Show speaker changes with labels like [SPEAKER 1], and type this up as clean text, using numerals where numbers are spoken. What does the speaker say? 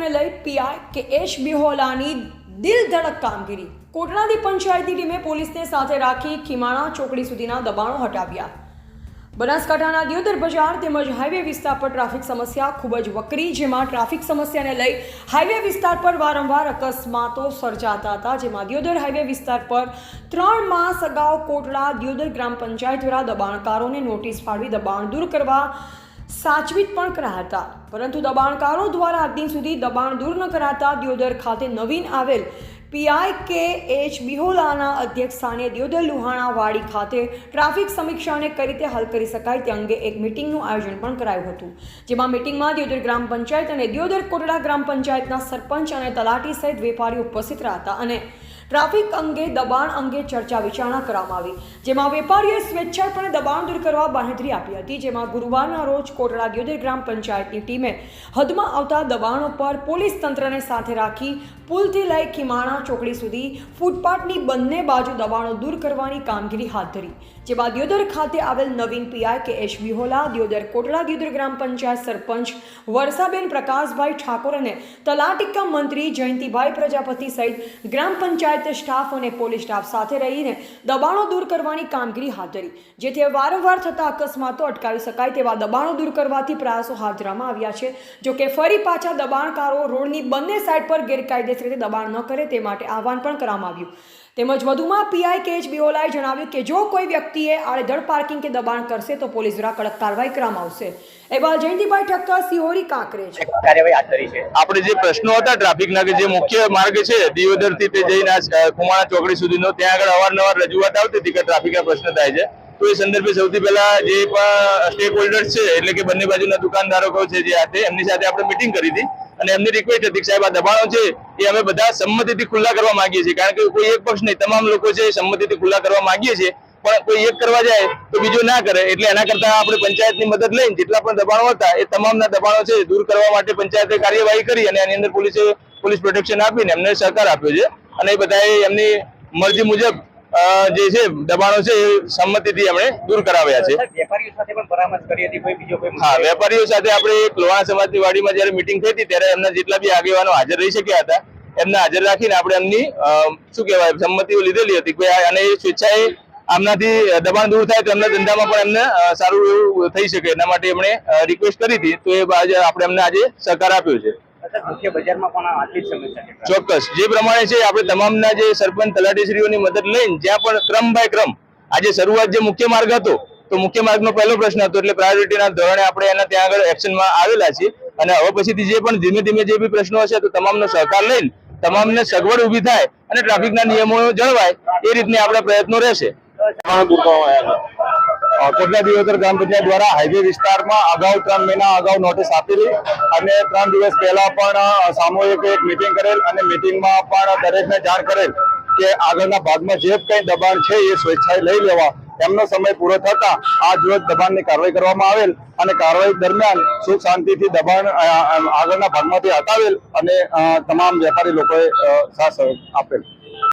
[SPEAKER 1] સમસ્યાને લઈ પીઆઈ કે.એચ. બિહોલાની દિલધડક કામગીરી। કોટડાની પંચાયતની ટીમે પોલીસને સાથે રાખી ખીમાણા ચોકડી સુધીના દબાણો હટાવ્યા। બનાસકાંઠાના દિયોદર બજાર તેમજ હાઈવે વિસ્તાર પર ટ્રાફિક સમસ્યા ખૂબ જ વકરી, જેમાં ટ્રાફિક સમસ્યાને લઈ હાઈવે વિસ્તાર પર વારંવાર અકસ્માતો સર્જાતા હતા। જેમાં દિયોદર હાઈવે વિસ્તાર પર 3 માસ અગાઉ કોટડા દિયોદર ગ્રામ પંચાયત દ્વારા દબાણકારોને નોટિસ પાડવી દબાણ દૂર કરવા સાચવીત પણ કરાયા હતા, પરંતુ દબાણકારો દ્વારા આજ દિન સુધી દબાણ દૂર ન કરાતા દિયોદર ખાતે નવીન આવેલ પીઆઈ કે.એચ. બિહોલાના અધ્યક્ષસ્થાને દિયોદર લુહાણા વાડી ખાતે ટ્રાફિક સમીક્ષાને કઈ રીતે હલ કરી શકાય તે અંગે એક મિટિંગનું આયોજન પણ કરાયું હતું। જેમાં મિટિંગમાં દિયોદર ગ્રામ પંચાયત અને દિયોદર કોટડા ગ્રામ પંચાયતના સરપંચ અને તલાટી સહિત વેપારીઓ ઉપસ્થિત રહ્યા હતા અને ટ્રાફિક અંગે દબાણ અંગે ચર્ચા વિચારણા કરવામાં આવી। જેમાં વેપારીઓએ સ્વેચ્છાપણે દબાણ દૂર કરવા બાંહેધરી આપી હતી। જેમાં ગુરુવારના રોજ કોટડા દિયોદર ગ્રામ પંચાયતની ટીમે હદમાં આવતા દબાણો પર પોલીસ તંત્રને સાથે રાખી પુલથી લઈ ખીમાણા ચોકડી સુધી ફૂટપાથની બંને બાજુ દબાણો દૂર કરવાની કામગીરી હાથ ધરી। જેમાં દિયોદર ખાતે આવેલ નવીન પીઆઈ કે.એચ. બિહોલા, દિયોદર કોટડા દિયોદર ગ્રામ પંચાયત સરપંચ વર્ષાબેન પ્રકાશભાઈ ઠાકોર અને તલાટીકા મંત્રી જયંતિભાઈ પ્રજાપતિ સહિત ગ્રામ પંચાયત સ્ટાફ અને પોલીસ સ્ટાફ સાથે રહીને દબાણો દૂર કરવાની કામગીરી હાથ ધરી, જેથી વારંવાર થતા અકસ્માતો અટકાવી શકાય તેવા દબાણો દૂર કરવાથી પ્રયાસો હાથ ધરવામાં આવ્યા છે। જો કે ફરી પાછા દબાણકારો રોડની બંને સાઈડ પર ગેરકાયદેસર રીતે દબાણ ન કરે તે માટે આહવાન પણ કરવામાં આવ્યું। તેમજ વધુમાં પીઆઈ કે.એચ. બિહોલાએ જણાવ્યું કે જો કોઈ વ્યક્તિએ આડેધડ પાર્કિંગ કે દબાણ કરશે તો પોલીસ દ્વારા કડક કાર્યવાહી કરવામાં આવશે। એવા જયંતિભાઈ ઠક્કર, સિહોરી, કાંકરેજ।
[SPEAKER 2] કાર્યવાહી હાથ ધરી છે। આપણે જે પ્રશ્નો હતા ટ્રાફિકના કે જે મુખ્ય માર્ગ છે દિયોદરથી તે જઈને ખુમાણા ચોકડી સુધીનો, ત્યાં આગળ અવારનવાર રજૂઆત આવતી હતી કે ટ્રાફિકના પ્રશ્ન થાય છે। તો એ સંદર્ભે સૌથી પહેલા જે પણ સ્ટેક હોલ્ડર્સ છે એટલે કે બંને બાજુના દુકાનદારો છે જે હાથે એમની સાથે આપણે મિટિંગ કરી હતી અને એમની રિક્વેસ્ટ હતી કે સાહેબ આ દબાણો છે એ અમે બધા સંમતિથી ખુલ્લા કરવા માંગીએ છીએ, કારણ કે કોઈ એક પક્ષ નહીં, તમામ લોકો છે સંમતિથી ખુલ્લા કરવા માંગીએ છીએ, પણ કોઈ એક કરવા જાય તો બીજો ના કરે, એટલે એના કરતા આપણે પંચાયતની મદદ લઈને જેટલા પણ દબાણો હતા એ તમામના દબાણો છે દૂર કરવા માટે પંચાયતે કાર્યવાહી કરી અને એની અંદર પોલીસ પ્રોટેક્શન આપીને એમને સહકાર આપ્યો છે અને એ બધાએ એમની મરજી મુજબ જે છે દબાણો છે એ સંમતિથી એમણે દૂર કરાવ્યા છે।
[SPEAKER 3] વેપારીઓ સાથે પણ પરામર્શ કરી હતી, કોઈ બીજો કોઈ?
[SPEAKER 2] હા, વેપારીઓ સાથે આપણે એક લોહાણા સમાજની વાડીમાં જયારે મિટિંગ થઈ હતી ત્યારે એમના જેટલા બી આગેવાનો હાજર રહી શક્યા હતા એમને હાજર રાખીને આપણે એમની શું કહેવાય સંમતિઓ લીધેલી હતી કે અને એ સ્વેચ્છાએ આમનાથી દબાણ દૂર થાય તો એમના ધંધામાં પણ એમને સારું એવું થઈ શકે એના માટે એમણે રિક્વેસ્ટ કરી હતી, તો એ આપણે એમને આજે સહકાર આપ્યો છે।
[SPEAKER 3] મુખ્ય બજારમાં પણ આટલી જ સમસ્યા છે?
[SPEAKER 2] ચોક્કસ, જે પ્રમાણે છે આપણે તમામના જે સરપંચ તલાટીશ્રીઓની મદદ લઈને જ્યાં પણ ક્રમ બાય ક્રમ આજે શરૂઆત જે મુખ્ય માર્ગ હતો તો મુખ્ય માર્ગનો પહેલો પ્રશ્ન હતો એટલે પ્રાયોરિટીના ધોરણે આપણે એના ત્યાં આગળ એક્શનમાં આવેલા છીએ અને હવે પછીથી જે પણ ધીમે ધીમે જે બી પ્રશ્નો હશે તો તમામનો સહકાર લઈને તમામને સગવડ ઊભી થાય અને ટ્રાફિકના નિયમો જળવાય એ રીતની આપણા પ્રયત્નો રહેશે।
[SPEAKER 4] કોટડા દિયોદર ગ્રામ પંચાયત દ્વારા હાઈવે વિસ્તારમાં અગાઉ 3 મહિના અગાઉ નોટિસ આપેલી અને 3 દિવસ પહેલા પણ સામૂહિક એક મિટિંગ કરેલ અને મિટિંગમાં પણ દરેકને જાણ કરેલ કે આગળના ભાગમાં જે કંઈ દબાણ છે એ સ્વેચ્છાએ લઈ લેવા। એમનો સમય પૂરો થતા આજ રોજ દબાણની કાર્યવાહી કરવામાં આવેલ અને કાર્યવાહી દરમિયાન સુખ શાંતિથી દબાણ આગળના ભાગમાંથી હટાવેલ અને તમામ વેપારી લોકોએ સાથ આપેલ।